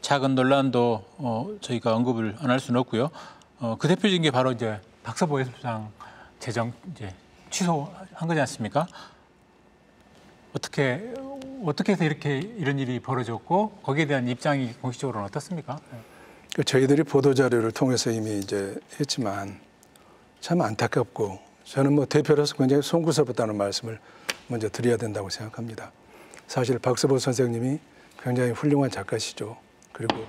작은 논란도 저희가 언급을 안 할 수는 없고요. 그 대표적인 게 바로 이제 박서보 예술상 재정 이제 취소한 거지 않습니까? 어떻게 해서 이런 일이 벌어졌고 거기에 대한 입장이 공식적으로는 어떻습니까? 저희들이 보도 자료를 통해서 이미 이제 했지만 참 안타깝고 저는 뭐 대표로서 굉장히 송구스럽다는 말씀을 먼저 드려야 된다고 생각합니다. 사실 박서보 선생님이 굉장히 훌륭한 작가시죠. 그리고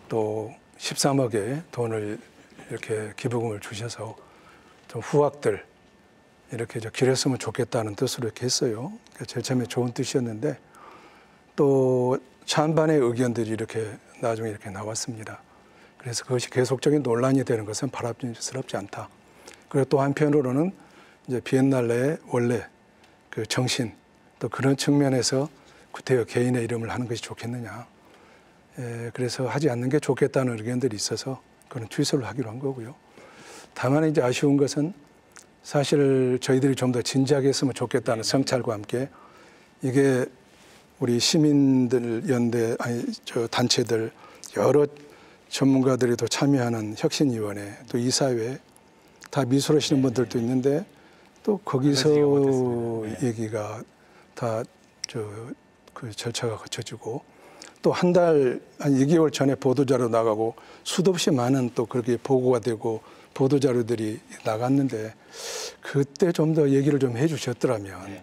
또 13억의 돈을 이렇게 기부금을 주셔서 좀 후학들 이렇게 길했으면 좋겠다는 뜻으로 이렇게 했어요. 제일 처음에 좋은 뜻이었는데 또 찬반의 의견들이 이렇게 나중에 이렇게 나왔습니다. 그래서 그것이 계속적인 논란이 되는 것은 바람직스럽지 않다. 그리고 또 한편으로는 이제 비엔날레의 원래 그 정신 또 그런 측면에서 구태여 개인의 이름을 하는 것이 좋겠느냐. 그래서 하지 않는 게 좋겠다는 의견들이 있어서 그런 취소를 하기로 한 거고요. 다만 이제 아쉬운 것은 사실 저희들이 좀 더 진지하게 했으면 좋겠다는 성찰과 함께 이게 우리 시민들 연대 단체들 여러 전문가들이 또 참여하는 혁신위원회 또 이사회 다 미술하시는 분들도 있는데 또 거기서 얘기가 다 그 절차가 거쳐지고 또 한 2개월 전에 보도자료 나가고 수도 없이 많은 또 그렇게 보고가 되고 보도자료들이 나갔는데 그때 좀 더 얘기를 좀 해주셨더라면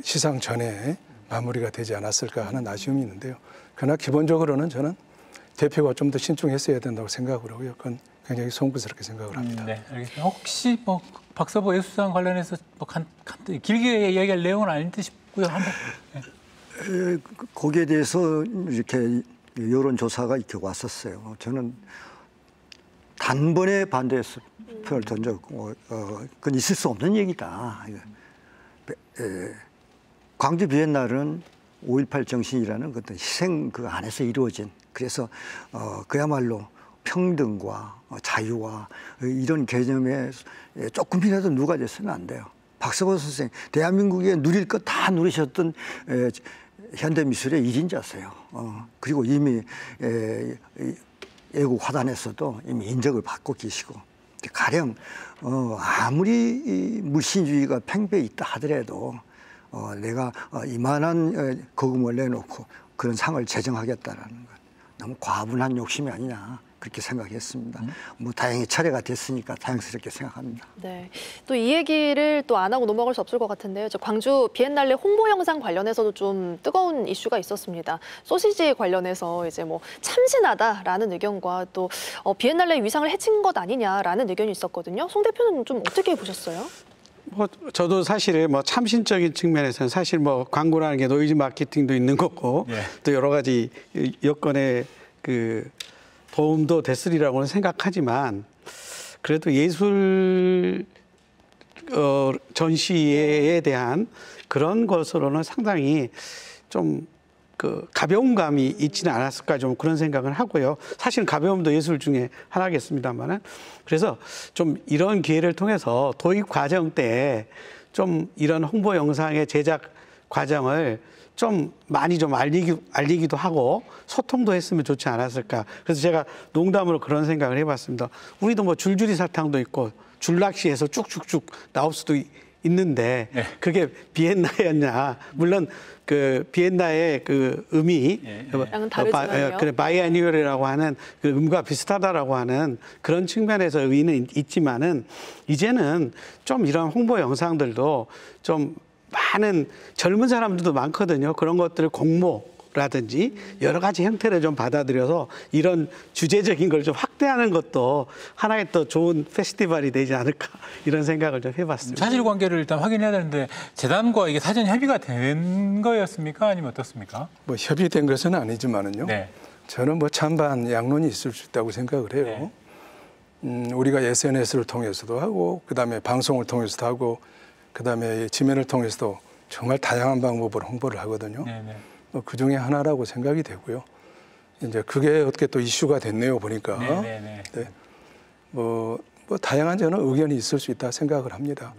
시상 전에 마무리가 되지 않았을까 하는 아쉬움이 있는데요. 그러나 기본적으로는 저는 대표가 좀 더 신중했어야 된다고 생각을 하고요. 그건 굉장히 송구스럽게 생각을 합니다. 네, 알겠습니다. 혹시 뭐 박서보 예술상 관련해서 뭐 길게 이야기할 내용은 아닌데 싶고요. 한번. 네. 거기에 대해서 이렇게 여론조사가 이렇게 왔었어요. 저는 단번에 반대해서 표를 던졌고, 그건 있을 수 없는 얘기다. 광주 비엔날은 5.18 정신이라는 어떤 희생 그 안에서 이루어진, 그래서 그야말로 평등과 자유와 이런 개념에 조금이라도 누가됐으면 안 돼요. 박서보 선생, 대한민국에 누릴 것 다 누리셨던 현대미술의 1인자세요. 그리고 이미 애국 화단에서도 이미 인정을 받고 계시고, 가령 아무리 물신주의가 팽배해 있다 하더라도 내가 이만한 거금을 내놓고 그런 상을 제정하겠다라는 것, 너무 과분한 욕심이 아니냐, 그렇게 생각했습니다. 뭐 다행히 철회가 됐으니까 다행스럽게 생각합니다. 네, 또 이 얘기를 또 안 하고 넘어갈 수 없을 것 같은데요. 저 광주 비엔날레 홍보 영상 관련해서도 좀 뜨거운 이슈가 있었습니다. 소시지 관련해서 이제 뭐 참신하다라는 의견과 또 비엔날레 위상을 해친 것 아니냐라는 의견이 있었거든요. 송 대표는 좀 어떻게 보셨어요? 뭐 저도 사실 뭐 참신적인 측면에서는 사실 뭐 광고라는 게 노이즈 마케팅도 있는 거고 또 여러 가지 여건의 그 도움도 됐으리라고는 생각하지만 그래도 예술 전시회에 대한 그런 것으로는 상당히 좀 그 가벼운 감이 있지는 않았을까, 좀 그런 생각을 하고요. 사실 가벼움도 예술 중에 하나겠습니다만은, 그래서 좀 이런 기회를 통해서 도입 과정 때 좀 이런 홍보 영상의 제작 과정을 좀 많이 좀 알리기도 하고 소통도 했으면 좋지 않았을까. 그래서 제가 농담으로 그런 생각을 해봤습니다. 우리도 뭐 줄줄이 사탕도 있고 줄낚시해서 쭉쭉쭉 나올 수도 있는데 그게 비엔나였냐. 물론 그 비엔나의 그 음이 그래 바이애니얼이라고 하는 그 음과 비슷하다라고 하는 그런 측면에서 의의는 있지만은 이제는 좀 이런 홍보 영상들도 좀 많은 젊은 사람들도 많거든요. 그런 것들을 공모라든지 여러 가지 형태를 좀 받아들여서 이런 주제적인 걸 좀 확대하는 것도 하나의 또 좋은 페스티벌이 되지 않을까, 이런 생각을 좀 해봤습니다. 사실관계를 일단 확인해야 되는데 재단과 이게 사전 협의가 된 거였습니까? 아니면 어떻습니까? 뭐 협의된 것은 아니지만은요. 저는 뭐 찬반 양론이 있을 수 있다고 생각을 해요. 우리가 SNS를 통해서도 하고 그다음에 방송을 통해서도 하고 그다음에 지면을 통해서도 정말 다양한 방법으로 홍보를 하거든요. 그 중에 하나라고 생각이 되고요. 이제 그게 어떻게 또 이슈가 됐네요, 보니까. 뭐 다양한 저는 의견이 있을 수 있다 생각을 합니다.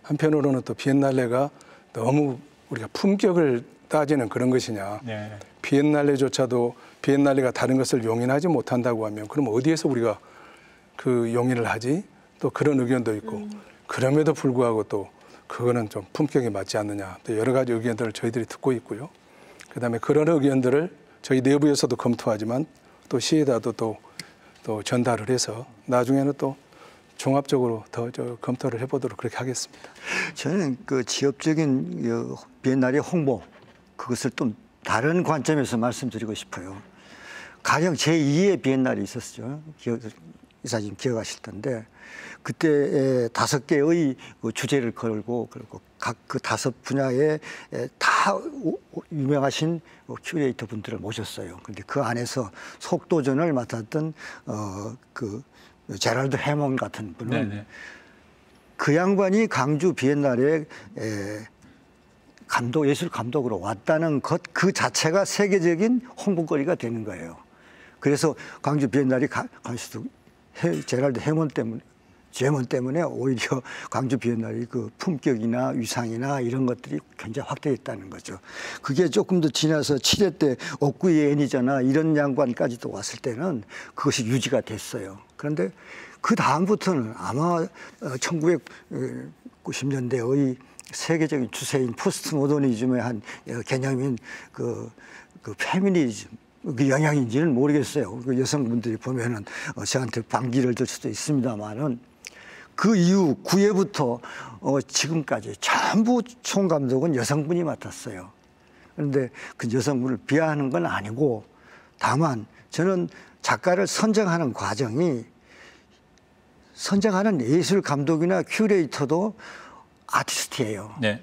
한편으로는 또 비엔날레가 너무 우리가 품격을 따지는 그런 것이냐. 비엔날레조차도 비엔날레가 다른 것을 용인하지 못한다고 하면 그럼 어디에서 우리가 그 용인을 하지? 또 그런 의견도 있고 그럼에도 불구하고 또 그거는 좀 품격에 맞지 않느냐. 또 여러 가지 의견들을 저희들이 듣고 있고요. 그다음에 그런 의견들을 저희 내부에서도 검토하지만 또 시에다도 또 전달을 해서 나중에는 또 종합적으로 더 검토를 해보도록 그렇게 하겠습니다. 저는 그 지역적인 비엔날레 홍보 그것을 좀 다른 관점에서 말씀드리고 싶어요. 가령 제2의 비엔날이 있었죠. 이사님 기억하실 텐데 그때 5개의 주제를 걸고 그리고 각 그 5분야에 다 유명하신 큐레이터 분들을 모셨어요. 그런데 그 안에서 속도전을 맡았던 그 제랄드 해몬 같은 분은 네네. 그 양반이 강주 비엔날에 예술 감독으로 왔다는 것 그 자체가 세계적인 홍보거리가 되는 거예요. 그래서 강주 비엔날이 제랄드 해몬 때문에 오히려 강주 비엔날이 그 품격이나 위상이나 이런 것들이 굉장히 확대했다는 거죠. 그게 조금 더 지나서 7회 때 옥구이 애니저나 이런 양반까지도 왔을 때는 그것이 유지가 됐어요. 그런데 그 다음부터는 아마 1990년대의 세계적인 추세인 포스트 모더니즘의 한 개념인 그 페미니즘 그 영향인지는 모르겠어요. 그 여성분들이 보면은 저한테 반기를 들 수도 있습니다만은 그 이후 9회부터 지금까지 전부 총감독은 여성분이 맡았어요. 그런데 그 여성분을 비하하는 건 아니고 다만 저는 작가를 선정하는 과정이 선정하는 예술 감독이나 큐레이터도 아티스트예요. 네.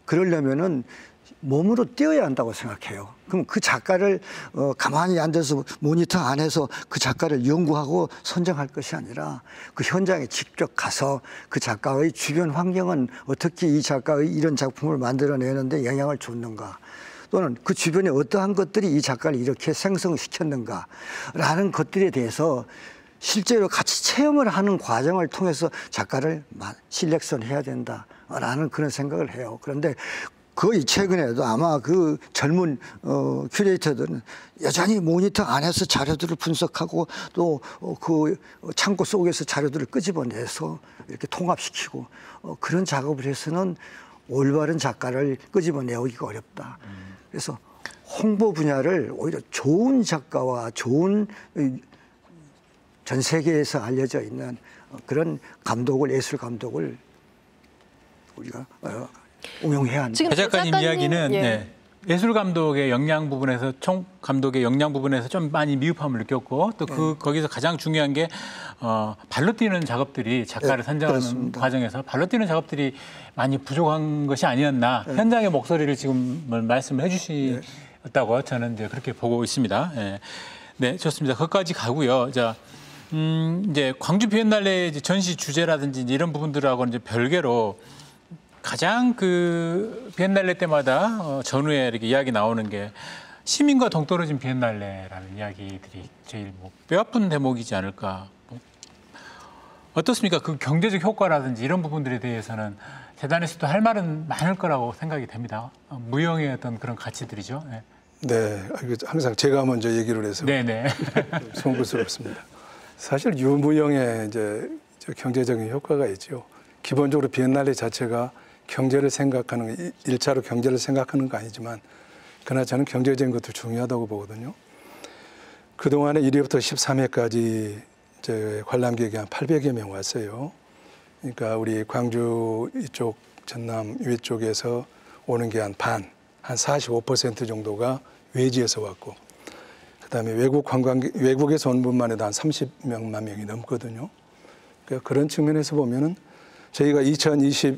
그러려면은 몸으로 뛰어야 한다고 생각해요. 그럼 그 작가를 가만히 앉아서 모니터 안에서 그 작가를 연구하고 선정할 것이 아니라 그 현장에 직접 가서 그 작가의 주변 환경은 어떻게 이 작가의 이런 작품을 만들어내는데 영향을 줬는가 또는 그 주변에 어떠한 것들이 이 작가를 이렇게 생성시켰는가라는 것들에 대해서 실제로 같이 체험을 하는 과정을 통해서 작가를 실렉션해야 된다라는 그런 생각을 해요. 그런데 거의 최근에도 아마 그 젊은 큐레이터들은 여전히 모니터 안에서 자료들을 분석하고 또 그 창고 속에서 자료들을 끄집어내서 이렇게 통합시키고 그런 작업을 해서는 올바른 작가를 끄집어내기가 어렵다. 그래서 홍보 분야를 오히려 좋은 작가와 좋은 전 세계에서 알려져 있는 그런 감독을 예술 감독을 우리가 응용해야 한다. 지금 배 작가님 이야기는 예. 네, 예술 감독의 역량 부분에서 총 감독의 역량 부분에서 좀 많이 미흡함을 느꼈고 또 거기서 가장 중요한 게 발로 뛰는 작업들이 작가를 선정하는 그렇습니다. 과정에서 발로 뛰는 작업들이 많이 부족한 것이 아니었나 현장의 목소리를 지금 말씀을 해주셨다고 저는 이제 그렇게 보고 있습니다. 예. 네, 좋습니다. 거기까지 가고요. 자. 이제 광주 비엔날레 전시 주제라든지 이런 부분들하고는 이제 별개로 가장 그 비엔날레 때마다 전후에 이렇게 이야기 나오는 게 시민과 동떨어진 비엔날레라는 이야기들이 제일 뼈아픈 대목이지 않을까. 어떻습니까? 그 경제적 효과라든지 이런 부분들에 대해서는 재단에서도 할 말은 많을 거라고 생각이 됩니다. 무형의 어떤 그런 가치들이죠. 네. 네, 항상 제가 먼저 얘기를 해서 네네. 송구스럽습니다. 사실 유무형의 이제 경제적인 효과가 있죠. 기본적으로 비엔날레 자체가 경제를 생각하는, 1차로 경제를 생각하는 거 아니지만 그러나 저는 경제적인 것도 중요하다고 보거든요. 그동안에 1회부터 13회까지 이제 관람객이 한 800여 명 왔어요. 그러니까 우리 광주 이쪽 전남 위쪽에서 오는 게 한 45% 정도가 외지에서 왔고 그다음에 외국에서 온 분만 해도 한 30만 명이 넘거든요. 그러니까 그런 측면에서 보면은 저희가 2012년,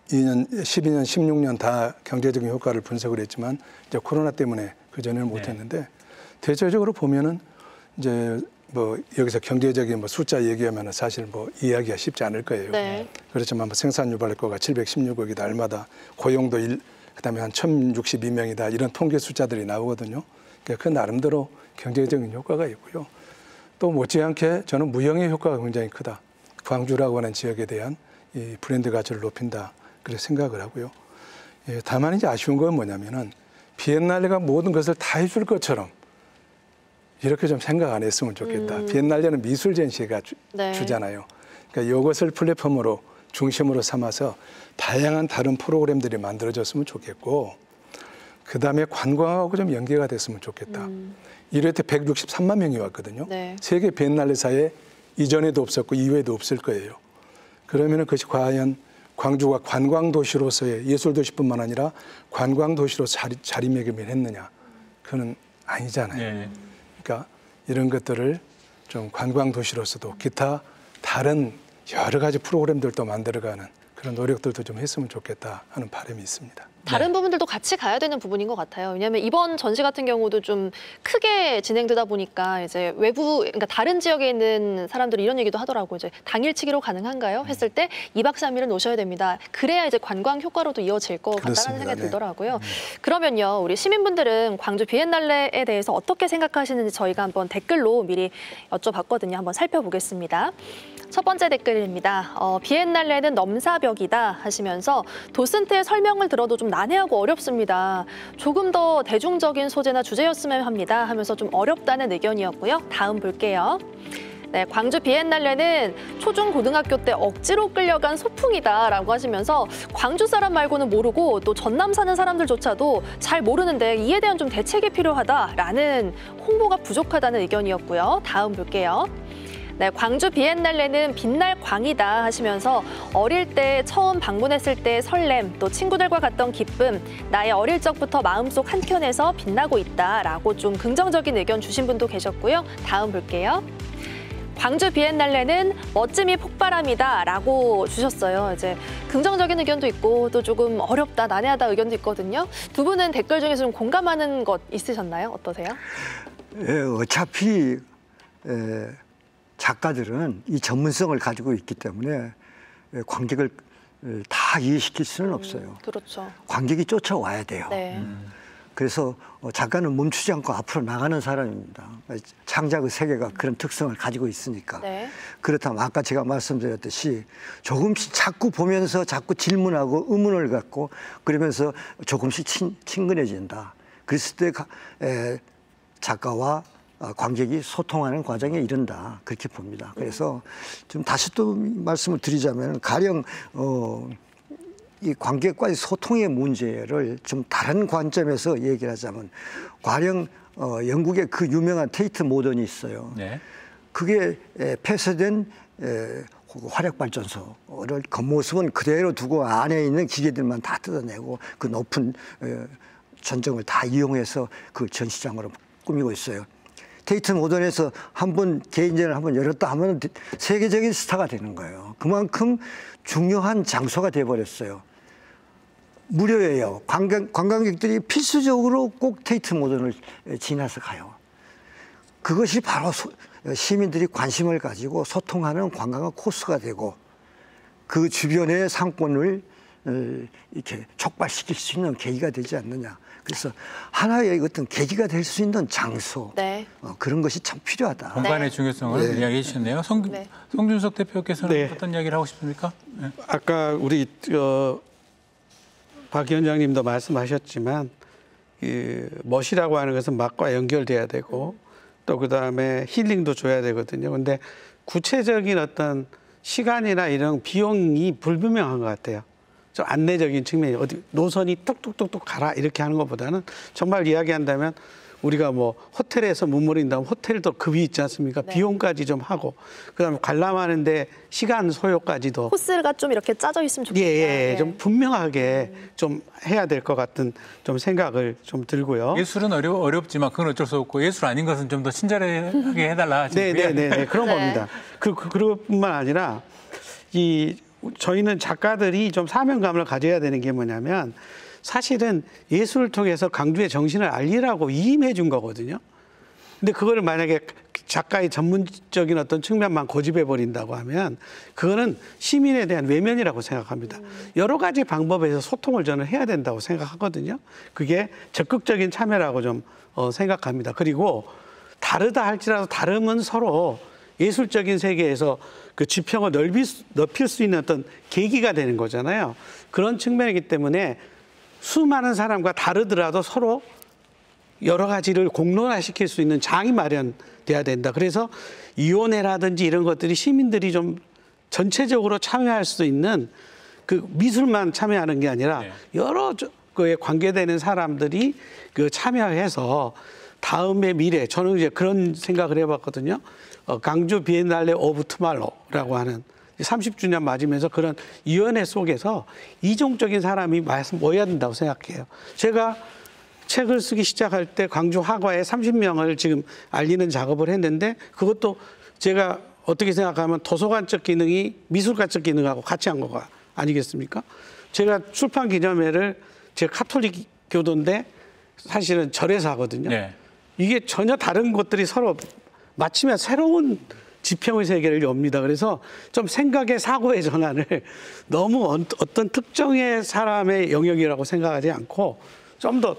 12년, 16년 다 경제적인 효과를 분석을 했지만 이제 코로나 때문에 그 전에는 못했는데 대체적으로 보면은 이제 뭐 여기서 경제적인 뭐 숫자 얘기하면은 사실 뭐 이해하기가 쉽지 않을 거예요. 네. 그렇지만 뭐 생산 유발효과가 716억이다 날마다 고용도 그다음에 한 1,062명이다 이런 통계 숫자들이 나오거든요. 그러니까 그 나름대로 경제적인 효과가 있고요. 또 못지않게 저는 무형의 효과가 굉장히 크다. 광주라고 하는 지역에 대한 이 브랜드 가치를 높인다. 그렇게 생각을 하고요. 예, 다만 이제 아쉬운 건 뭐냐면은 비엔날레가 모든 것을 다 해줄 것처럼 이렇게 좀 생각 안 했으면 좋겠다. 비엔날레는 미술 전시가 네. 주잖아요. 그러니까 이것을 플랫폼으로 중심으로 삼아서 다양한 다른 프로그램들이 만들어졌으면 좋겠고, 그다음에 관광하고 좀 연계가 됐으면 좋겠다. 1회 때 163만 명이 왔거든요. 네. 세계 비엔날레사에 이전에도 없었고 이후에도 없을 거예요. 그러면 그것이 과연 광주가 관광도시로서의 예술도시뿐만 아니라 관광도시로 자리매김을 했느냐. 그건 아니잖아요. 네. 그러니까 이런 것들을 좀 관광도시로서도 기타 다른 여러 가지 프로그램들도 만들어가는 그런 노력들도 좀 했으면 좋겠다 하는 바람이 있습니다. 다른 부분들도 같이 가야 되는 부분인 것 같아요. 왜냐하면 이번 전시 같은 경우도 좀 크게 진행되다 보니까 이제 외부, 그러니까 다른 지역에 있는 사람들이 이런 얘기도 하더라고요. 이제 당일치기로 가능한가요? 했을 때 2박 3일은 오셔야 됩니다. 그래야 이제 관광 효과로도 이어질 것 같다는 그렇습니다. 생각이 네. 들더라고요. 그러면요, 우리 시민분들은 광주 비엔날레에 대해서 어떻게 생각하시는지 저희가 한번 댓글로 미리 여쭤봤거든요. 한번 살펴보겠습니다. 첫 번째 댓글입니다. 비엔날레는 넘사벽이다 하시면서 도슨트의 설명을 들어도 좀 난해하고 어렵습니다. 조금 더 대중적인 소재나 주제였으면 합니다 하면서 좀 어렵다는 의견이었고요. 다음 볼게요. 네, 광주 비엔날레는 초중 고등학교 때 억지로 끌려간 소풍이다라고 하시면서 광주 사람 말고는 모르고 또 전남 사는 사람들조차도 잘 모르는데 이에 대한 좀 대책이 필요하다라는 홍보가 부족하다는 의견이었고요. 다음 볼게요. 네, 광주 비엔날레는 빛날 광이다 하시면서 어릴 때 처음 방문했을 때 설렘, 또 친구들과 갔던 기쁨, 나의 어릴 적부터 마음속 한켠에서 빛나고 있다라고 좀 긍정적인 의견 주신 분도 계셨고요. 다음 볼게요. 광주 비엔날레는 멋짐이 폭발합니다라고 주셨어요. 이제 긍정적인 의견도 있고 또 조금 어렵다, 난해하다 의견도 있거든요. 두 분은 댓글 중에서 좀 공감하는 것 있으셨나요? 어떠세요? 어차피 작가들은 이 전문성을 가지고 있기 때문에 관객을 다 이해시킬 수는 없어요. 그렇죠. 관객이 쫓아와야 돼요. 네. 그래서 작가는 멈추지 않고 앞으로 나가는 사람입니다. 창작의 세계가 그런 특성을 가지고 있으니까. 네. 그렇다면 아까 제가 말씀드렸듯이 조금씩 자꾸 보면서 자꾸 질문하고 의문을 갖고 그러면서 조금씩 친근해진다. 그랬을 때 작가와 관객이 소통하는 과정에 이른다. 그렇게 봅니다. 그래서 좀 다시 또 말씀을 드리자면 가령 이 관객과의 소통의 문제를 좀 다른 관점에서 얘기를 하자면 가령 영국의 그 유명한 테이트 모던이 있어요. 네. 그게 폐쇄된 화력발전소를 겉모습은 그대로 두고 안에 있는 기계들만 다 뜯어내고 그 높은 전정을 다 이용해서 그 전시장으로 꾸미고 있어요. 테이트 모던에서 한번 개인전을 한번 열었다 하면 세계적인 스타가 되는 거예요. 그만큼 중요한 장소가 돼버렸어요. 무료예요. 관광객들이 필수적으로 꼭 테이트 모던을 지나서 가요. 그것이 바로 시민들이 관심을 가지고 소통하는 관광의 코스가 되고 그 주변의 상권을 이렇게 촉발시킬 수 있는 계기가 되지 않느냐. 그래서 하나의 어떤 계기가 될 수 있는 장소, 네. 그런 것이 참 필요하다. 공간의 중요성을 이야기해 주셨네요. 송준석 대표께서는 네. 어떤 이야기를 하고 싶습니까? 네. 아까 우리 박 위원장님도 말씀하셨지만 멋이라고 하는 것은 맛과 연결돼야 되고 또 그다음에 힐링도 줘야 되거든요. 근데 구체적인 어떤 시간이나 이런 비용이 불분명한 것 같아요. 좀 안내적인 측면이 어디 노선이 뚝뚝뚝뚝 가라 이렇게 하는 것보다는 정말 이야기한다면 우리가 뭐 호텔에서 머무른다면 호텔도 급이 있지 않습니까? 네. 비용까지 좀 하고 그다음에 관람하는데 시간 소요까지도 코스가 좀 이렇게 짜져 있으면 좋겠다. 예, 좀 분명하게 좀 해야 될 것 같은 좀 생각을 좀 들고요. 예술은 어렵지만 그건 어쩔 수 없고 예술 아닌 것은 좀 더 친절하게 해달라. 네, 그런 네. 겁니다. 그뿐만 아니라 저희는 작가들이 좀 사명감을 가져야 되는 게 뭐냐면 사실은 예술을 통해서 광주의 정신을 알리라고 위임해 준 거거든요. 근데 그거를 만약에 작가의 전문적인 어떤 측면만 고집해 버린다고 하면 그거는 시민에 대한 외면이라고 생각합니다. 여러 가지 방법에서 소통을 저는 해야 된다고 생각하거든요. 그게 적극적인 참여라고 좀 생각합니다. 그리고 다르다 할지라도 다름은 서로 예술적인 세계에서 그 지평을 넓힐 수 있는 어떤 계기가 되는 거잖아요. 그런 측면이기 때문에 수많은 사람과 다르더라도 서로 여러 가지를 공론화시킬 수 있는 장이 마련돼야 된다. 그래서 위원회라든지 이런 것들이 시민들이 좀 전체적으로 참여할 수 있는 그 미술만 참여하는 게 아니라 네. 여러 그에 관계되는 사람들이 그 참여해서 다음의 미래, 저는 이제 그런 생각을 해봤거든요. 강주 비엔날레 오브 투말로라고 하는 30주년 맞으면서 그런 위원회 속에서 이종적인 사람이 모여야 된다고 생각해요. 제가 책을 쓰기 시작할 때 광주 화과에 30명을 지금 알리는 작업을 했는데 그것도 제가 어떻게 생각하면 도서관적 기능이 미술가적 기능하고 같이 한 거가 아니겠습니까? 제가 출판 기념회를 제가 카톨릭 교도인데 사실은 절에서 하거든요. 네. 이게 전혀 다른 것들이 서로 맞추면 새로운 지평의 세계를 엽니다. 그래서 좀 생각의 사고의 전환을 너무 어떤 특정의 사람의 영역이라고 생각하지 않고 좀 더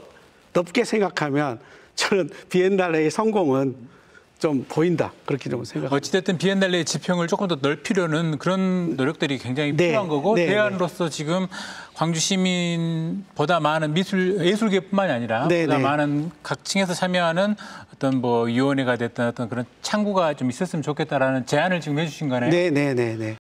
넓게 생각하면 저는 비엔날레의 성공은 좀 보인다. 그렇게 좀 생각합니다. 어찌됐든 비엔날레의 지평을 조금 더 넓히려는 그런 노력들이 굉장히 네. 필요한 거고 네. 대안으로서 지금 광주 시민보다 많은 예술계뿐만이 아니라 네. 보다 네. 많은 각 층에서 참여하는 어떤 뭐 위원회가 됐든 어떤 그런 창구가 좀 있었으면 좋겠다라는 제안을 지금 해주신 거네요. 네.